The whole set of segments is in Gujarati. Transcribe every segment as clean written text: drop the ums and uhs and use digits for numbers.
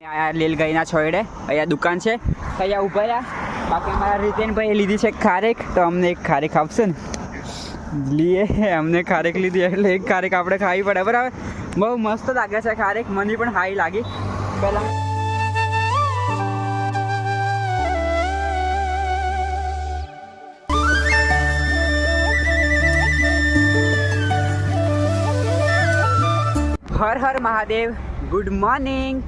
લીલ ગાયના છોડે અહીંયા દુકાન છે અહીંયા ઊભા રહ્યા બાકી અમારા રીતેનભાઈ લીધી છે ખારેક તો અમને એક ખારેક આપશે ને લીએ અમને ખારેક લીધી એટલે એક ખારેક આપણે ખાવી પડે બરાબર બહુ મસ્ત લાગે છે ખારેક મને પણ હાઈ લાગી પહેલાં હર હર મહાદેવ ગુડ મોર્નિંગ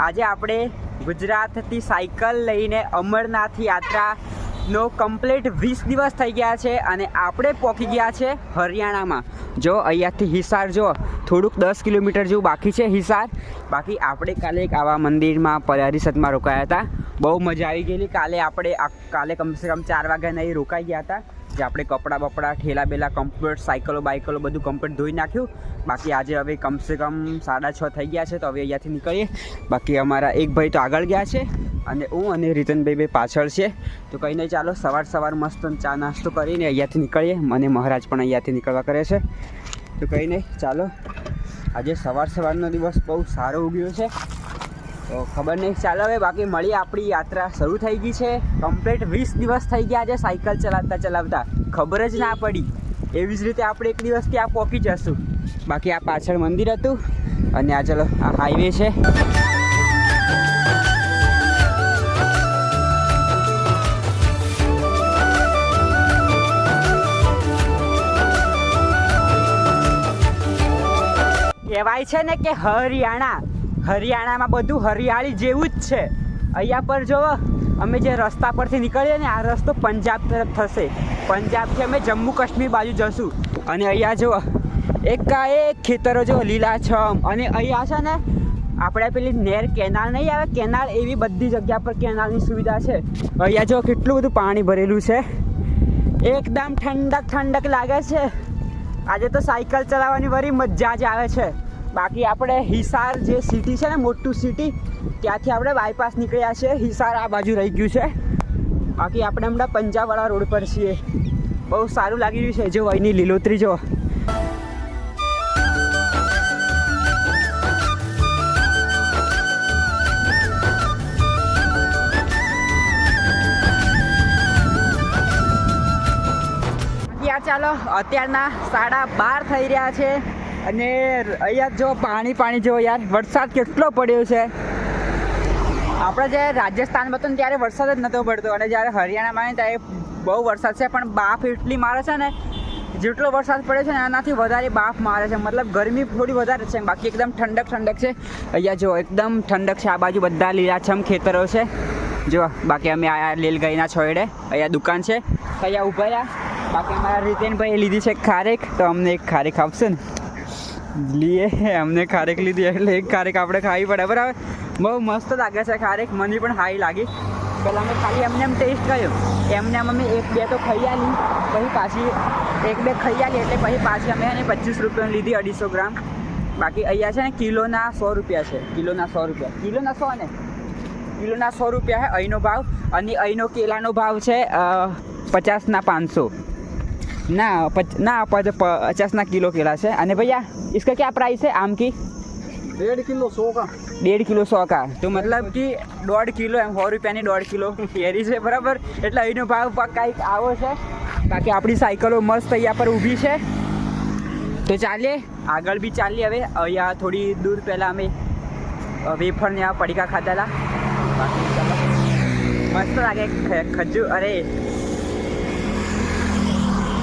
આજે આપણે ગુજરાતથી સાયકલ લઈને અમરનાથ યાત્રાનો કમ્પ્લીટ 20 દિવસ થઈ ગયા છે અને આપણે પહોંચી ગયા છે હરિયાણામાં જો અહીંયાથી હિસાર જો થોડુંક 10 કિલોમીટર જેવું બાકી છે હિસાર બાકી આપણે કાલે એક આવા મંદિરમાં પરિષદમાં રોકાયા હતા બહુ મજા આવી ગયેલી કાલે કમસે કમ 4 વાગ્યા નહીં રોકાઈ ગયા હતા જે આપણે કપડાં બપડા ઠેલા બેલા કમ્પ્લીટ સાયકલો બાઇકલો બધું કમ્પ્લીટ ધોઈ નાખ્યું બાકી આજે હવે કમસે કમ 6:30 થઈ ગયા છે તો હવે અહીંયાથી નીકળીએ બાકી અમારા એક ભાઈ તો આગળ ગયા છે અને હું અને રીતનભાઈ બે પાછળ છે તો કંઈ નહીં ચાલો સવાર મસ્ત ચા નાસ્તો કરીને અહીંયાથી નીકળીએ મને મહારાજ પણ અહીંયાથી નીકળવા કરે છે તો કંઈ નહીં ચાલો આજે સવારનો દિવસ બહુ સારો ઉગ્યો છે તો ખબર નહીં ચાલો હવે બાકી મળીએ આપણી યાત્રા શરૂ થઈ ગઈ છે કમ્પ્લીટ 20 દિવસ થઈ ગયા છે સાયકલ ચલાવતા ખબર જ ના પડી એવી જ રીતે આપણે એક દિવસ ત્યાં પહોંચી જશું બાકી આ પાછળ મંદિર હતું અને આ ચલો આ હાઈવે છે કહેવાય છે ને કે હરિયાણામાં બધું હરિયાળી જેવું જ છે અહીંયા પર જો અમે જે રસ્તા પરથી નીકળીએ ને આ રસ્તો પંજાબ તરફ થશે પંજાબથી અમે જમ્મુ કાશ્મીર બાજુ જશું અને અહીંયા જો એકાએક ખેતરો જો લીલાછમ અને અહીંયા છે ને આપણે પેલી નેર કેનાલ નહીં આવે કેનાલ એવી બધી જગ્યા પર કેનાલની સુવિધા છે અહીંયા જો કેટલું બધું પાણી ભરેલું છે એકદમ ઠંડક લાગે છે આજે તો સાયકલ ચલાવવાની વળી મજા જ આવે છે બાકી આપણે હિસાર જે સિટી છે ને મોટું સિટી ત્યાંથી આપણે બાયપાસ નીકળ્યા છે હિસાર આ બાજુ રહી ગયું છે બાકી આપણે હમણાં પંજાબવાળા રોડ પર છીએ બહુ સારું લાગી રહ્યું છે જો અહીંની લીલોતરી જો ચાલો અત્યારના 12:30 થઈ રહ્યા છે અને અહીંયા જો પાણી જો યાર વરસાદ કેટલો પડ્યો છે આપણે જે રાજસ્થાનમાં હતો ને ત્યારે વરસાદ જ નહોતો પડતો અને જ્યારે હરિયાણામાં આવે ત્યારે બહુ વરસાદ છે પણ બાફ એટલી મારે છે ને જેટલો વરસાદ પડે છે ને એનાથી વધારે બાફ મારે છે મતલબ ગરમી થોડી વધારે છે બાકી એકદમ ઠંડક છે અહીંયા જો એકદમ ઠંડક છે આ બાજુ બધા લીલાછમ ખેતરો છે જો બાકી અમે આ લીલ ગાયના છોડે અહીંયા દુકાન છે અહીંયા ઊભા રહ્યા બાકી અમારા રીતેનભાઈ લીધી છે ખારેક તો અમને એક ખારેક આપશે ને લીએ અમને ખારેક લીધી એટલે એક ખારેક આપણે ખાવી પડે બરાબર બહુ મસ્ત લાગે છે ખારેક મને પણ હાઈ લાગી પહેલાં અમે ખાલી એમ ટેસ્ટ કર્યો એમને અમે 1-2 તો ખાઈ આલી પછી પાછી 1-2 ખાઈ આલી એટલે પછી પાછી અમે એને 25 રૂપિયાની લીધી 250 ગ્રામ બાકી અહીંયા છે ને કિલોના 100 રૂપિયા છે કિલોના 100 રૂપિયા છે અહીંનો ભાવ અને અહીંનો કેલાનો ભાવ છે 50 ના 500 ना 50 ना किलो केला से अने भैया इसका क्या प्राइस है आम की 1.5 किलो 100 का 1.5 किलो 100 का तो मतलब कि 1.5 किलो एम 100 રૂપિયાની 1.5 કિલો કેરી છે બરાબર એટલે અહીંનો ભાવ કંઈક આવો છે બાકી આપણી સાયકલો મસ્ત અહીંયા પર ઊભી છે તો ચાલીએ આગળ બી ચાલીએ હવે અહીંયા થોડી દૂર પહેલાં અમે વેફરને આ પડીકા ખાધેલા બાકી મસ્ત લાગે ખજૂર અરે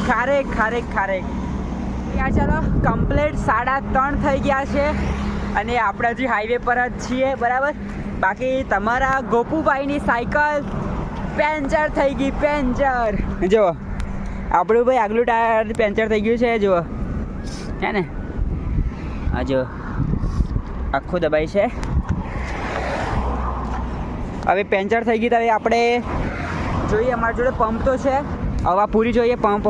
ખારેક ત્યાં ચાલો કમ્પ્લીટ 3:30 થઈ ગયા છે અને આપણે હજી હાઈવે પર જ છીએ બરાબર બાકી તમારા ગોપુભાઈની સાયકલ પેન્ચર થઈ ગઈ જો આપણું ભાઈ આગલું ટાયર પેન્ચર થઈ ગયું છે જો હે ને હા જો આખું દબાઈ છે હવે પેન્ચર થઈ ગઈ તો હવે આપણે જોઈએ અમારી જોડે પંપ તો છે હવા પૂરી જોઈએ પંપ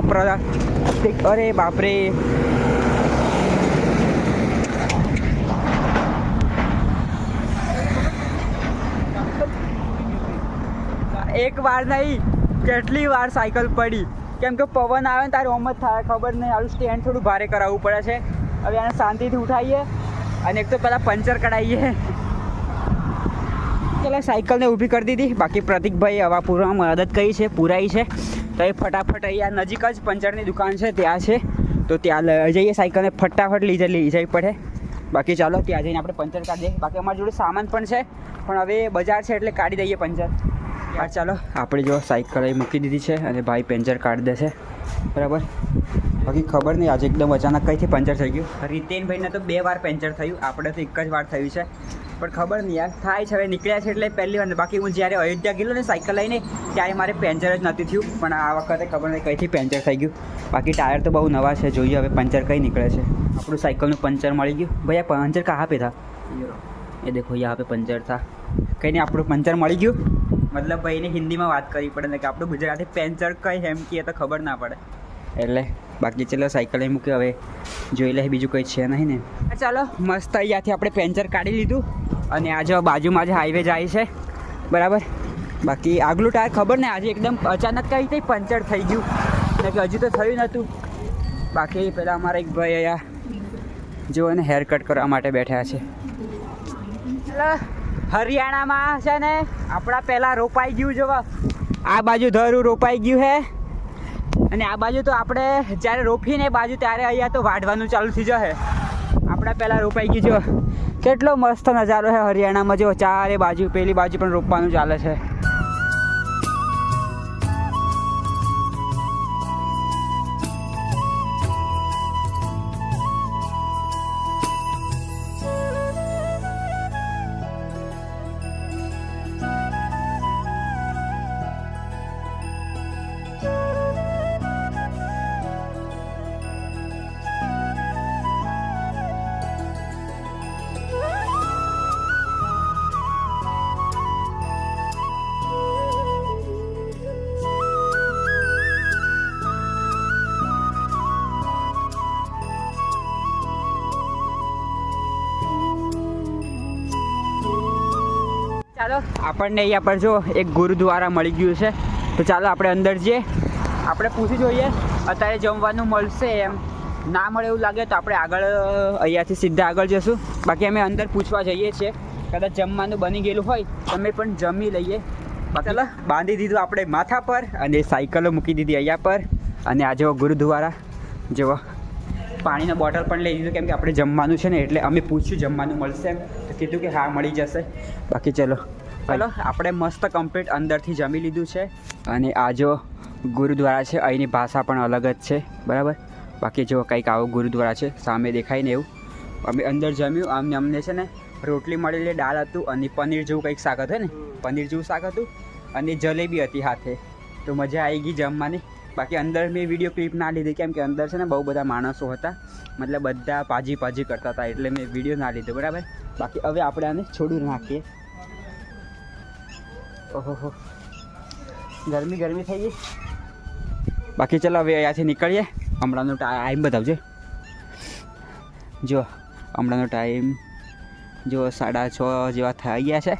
અરે બાપરે એક વાર નહીં કેટલી વાર સાયકલ પડી કેમ કે પવન આવે ને તારે ઓમ જ થાય ખબર નહીં આવું સ્ટેન્ડ થોડું ભારે કરાવવું પડે છે હવે આને શાંતિથી ઉઠાવીએ અને એક તો પહેલાં પંચર કઢાવીએ સાયકલને ઊભી કરી દીધી. બાકી પ્રતિકભાઈ હવા પૂરવામાં મદદ કરી છે, પૂરાઈ છે. તો એ ફટાફટ અહીંયા નજીક જ પંચરની દુકાન છે ત્યાં છે, તો ત્યાં લઈ જઈએ સાયકલને, ફટાફટ લઈ જવી પડે. બાકી ચાલો ત્યાં જઈને આપણે પંચર કાઢી દઈએ. બાકી અમારી જોડે સામાન પણ છે, પણ હવે બજાર છે એટલે કાઢી દઈએ પંચર. યાર ચાલો આપણે જો સાયકલ અહીં મૂકી દીધી છે અને ભાઈ પંચર કાઢી દેશે, બરાબર. બાકી ખબર નહીં આજે એકદમ અચાનક કઈથી પંચર થઈ ગયું. રીતેનભાઈને તો 2 વાર પંચર થયું, આપણે તો એક જ વાર થયું છે, પણ ખબર નહીં યાર થાય છે. હવે નીકળ્યા છે એટલે પહેલી વાર. બાકી હું જ્યારે અયોધ્યા ગયેલો ને સાયકલ લઈને ત્યારે મારે પંચર જ નથી થયું, પણ આ વખતે ખબર નહીં કઈથી પંચર થઈ ગયું. બાકી ટાયર તો બહુ નવા છે, જોઈએ હવે પંચર કઈ નીકળે છે. આપણું સાયકલનું પંચર મળી ગયું. ભાઈ આ પંચર કहाँ पे था? એ દેખો यहाँ पे પંચર था. કંઈ નહીં, આપણું પંચર મળી ગયું. મતલબ ભાઈને હિન્દીમાં વાત કરવી પડે ને કે આપણું ગુજરાતી પંચર કઈ એમ કહીએ તો ખબર ના પડે એટલે. બાકી ચાલો સાયકલ અહીં મૂકી, હવે જોઈ લે બીજું કંઈ છે નહીં ને. ચાલો મસ્ત અહીંયાથી આપણે પંચર કાઢી લીધું અને આજે બાજુમાં જ હાઈવે જાય છે, બરાબર. બાકી આગલું ટાયર ખબર ને આજે એકદમ અચાનક કઈ રીતે પંચર થઈ ગયું ને કે હજુ તો થયું નહોતું. બાકી પહેલાં અમારા એક ભાઈ અહીંયા જો એને હેર કટ કરવા માટે બેઠા છે. હરિયાણામાં છે ને આપણા પહેલાં રોપાઈ ગયું જોવા, આ બાજુ ધરું રોપાઈ ગયું હે અને આ બાજુ તો આપણે જ્યારે રોપીને એ બાજુ ત્યારે અહીંયા તો વાઢવાનું ચાલુ થઈ જશે. આપણા પહેલાં રોપાઈ ગયું જો, કેટલો મસ્ત નજારો છે હરિયાણામાં. જો ચારે બાજુ પેલી બાજુ પણ રોપવાનું ચાલે છે. ચાલો આપણને અહીંયા પર જો એક ગુરુદ્વારા મળી ગયું છે, તો ચાલો આપણે અંદર જઈએ. આપણે પૂછી જોઈએ અત્યારે જમવાનું મળશે એમ, ના મળે એવું લાગે તો આપણે આગળ અહીંયાથી સીધા આગળ જઈશું. બાકી અમે અંદર પૂછવા જઈએ છીએ, કદાચ જમવાનું બની ગયેલું હોય તમે પણ જમી લઈએ. ચાલો બાંધી દીધું આપણે માથા પર અને સાયકલો મૂકી દીધી અહીંયા પર. અને આ જેવો ગુરુદ્વારા જેવો પાણીનો બોટલ પણ લઈ લીધું, કેમ કે આપણે જમવાનું છે ને એટલે અમે પૂછ્યું જમવાનું મળશે એમ, તો કીધું કે હા મળી જશે. બાકી ચલો આપણે મસ્ત કમ્પ્લીટ અંદરથી જમી લીધું છે. અને આ જો ગુરુદ્વારા છે, અહીંની ભાષા પણ અલગ જ છે, બરાબર. બાકી જો કંઈક આવો ગુરુદ્વારા છે સામે દેખાય ને એવું. અમે અંદર જમ્યું, અમને છે ને રોટલી મળેલી, દાળ હતું અને પનીર જેવું કંઈક શાક હતું ને, પનીર જેવું શાક હતું અને જલેબી હતી સાથે, તો મજા આવી ગઈ જમવાની. બાકી અંદર મેં વિડીયો ક્લિપ ના લીધી, કેમ કે અંદર છે ને બહુ બધા માણસો હતા, મતલબ બધા પાજી કરતા હતા એટલે મેં વિડીયો ના લીધો, બરાબર. બાકી હવે આપણે આને છોડી નાખીએ. ઓહો ગરમી થઈ ગઈ. બાકી ચલો હવે અહીંયાથી નીકળીએ. હમણાંનો ટાઈમ બતાવજો. જો હમણાંનો ટાઈમ જો 6:30 જેવા થઈ ગયા છે,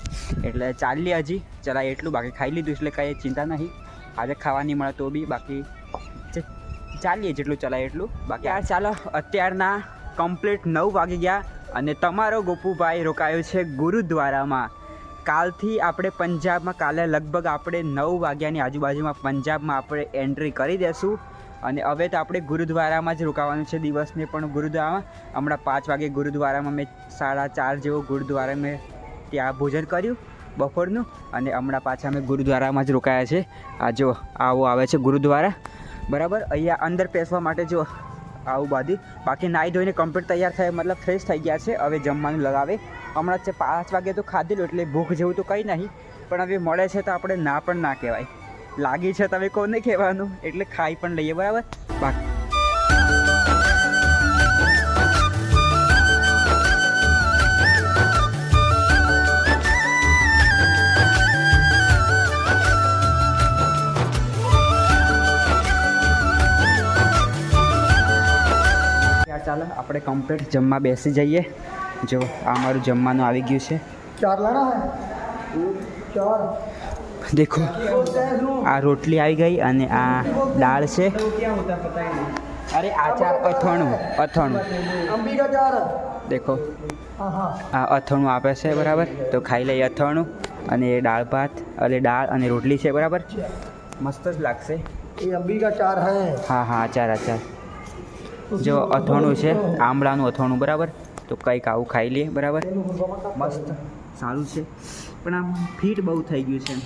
એટલે ચાલીએ હજી ચલાય એટલું. બાકી ખાઈ લીધું એટલે કંઈ ચિંતા નહીં, આજે ખાવા નહીં મળે તો બી બાકી ચાલીએ જેટલું ચલાય એટલું. બાકી આ ચાલો અત્યારના કમ્પ્લીટ 9 વાગી ગયા અને તમારો ગોપુભાઈ રોકાયો છે ગુરુદ્વારામાં. કાલથી આપણે પંજાબમાં, કાલે લગભગ આપણે 9 વાગ્યાની આજુબાજુમાં પંજાબમાં આપણે એન્ટ્રી કરી દઈશું. અને હવે તો આપણે ગુરુદ્વારામાં જ રોકાવાનું છે દિવસને પણ ગુરુદ્વારામાં. હમણાં 5 વાગે ગુરુદ્વારામાં મેં 4:30 જેવો ગુરુદ્વારા મેં ત્યાં ભોજન કર્યું બપોરનું, અને હમણાં પાછા અમે ગુરુદ્વારામાં જ રોકાયા છે. આ જો આવો આવે છે ગુરુદ્વારા, બરાબર. અહીંયા અંદર બેસવા માટે જો આવું બાંધી. બાકી નાહી ધોઈને કમ્પ્લીટ તૈયાર થાય, મતલબ ફ્રેશ થઈ ગયા છે. હવે જમવાનું લગાવે. હમણાં છે 5 વાગે તો ખાધેલું એટલે ભૂખ જેવું તો કંઈ નહીં, પણ હવે મળે છે તો આપણે ના પણ ના કહેવાય. લાગી છે તમે કોને કહેવાનું, એટલે ખાઈ પણ લઈએ, બરાબર. બાકી ચાલો આપણે કમ્પ્લીટ જમવા બેસી જઈએ. જો આ મારું જમવાનું આવી ગયું છે. 4 લાના હે 4 દેખો આ રોટલી આવી ગઈ અને આ દાળ છે. અરે આ 4 અથાણું અંબી કા 4 દેખો આ અથાણું આપે છે, બરાબર. તો ખાઈ લઈએ અથાણું. અને દાળ ભાત એટલે દાળ અને રોટલી છે બરાબર. મસ્ત જ લાગશે. ये अम्बी का चार है હા હા આચાર જો અથાણું છે આમળાનું અથાણું બરાબર. તો કંઈક આવું ખાઈ લઈએ બરાબર. મસ્ત સારું છે પણ આમ ફીટ બહુ થઈ ગયું છે.